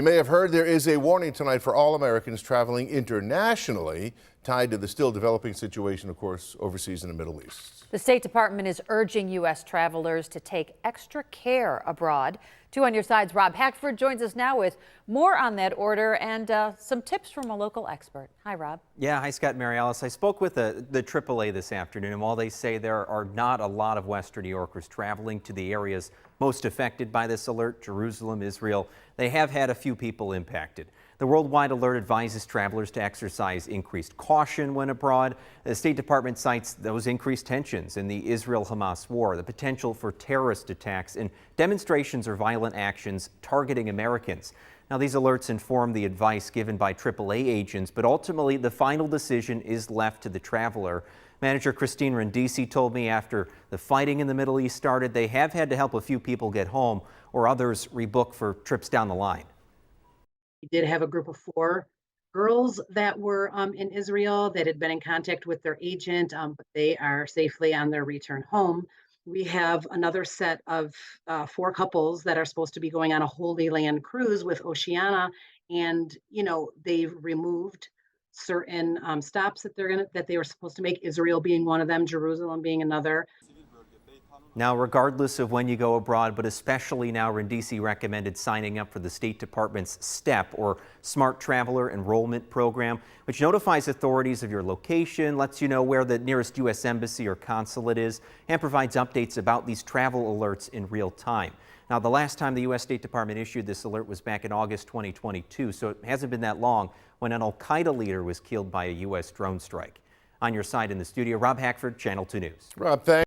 You may have heard there is a warning tonight for all Americans traveling internationally, tied to the still developing situation, of course, overseas in the Middle East. The State Department is urging U.S. travelers to take extra care abroad. 2 on your side's Rob Hackford joins us now with more on that order and some tips from a local expert. Hi, Rob. Yeah, hi, Scott and Mary Alice. I spoke with the AAA this afternoon, and while they say there are not a lot of Western New Yorkers traveling to the areas most affected by this alert, Jerusalem, Israel, they have had a few people impacted. The worldwide alert advises travelers to exercise increased caution when abroad. The State Department cites those increased tensions in the Israel-Hamas war, the potential for terrorist attacks, and demonstrations or violent actions targeting Americans. Now, these alerts inform the advice given by AAA agents, but ultimately the final decision is left to the traveler. Manager Christine Rendisi told me after the fighting in the Middle East started, they have had to help a few people get home or others rebook for trips down the line. We did have a group of 4 girls that were in Israel that had been in contact with their agent, but they are safely on their return home. We have another set of 4 couples that are supposed to be going on a Holy Land cruise with Oceana, and they've removed certain stops that they were supposed to make. Israel being one of them, Jerusalem being another. Now, regardless of when you go abroad, but especially now, Rendisi recommended signing up for the State Department's STEP, or Smart Traveler Enrollment Program, which notifies authorities of your location, lets you know where the nearest U.S. embassy or consulate is, and provides updates about these travel alerts in real time. Now, the last time the U.S. State Department issued this alert was back in August 2022, so it hasn't been that long when an al-Qaeda leader was killed by a U.S. drone strike. On your side in the studio, Rob Hackford, Channel 2 News. Rob, thanks.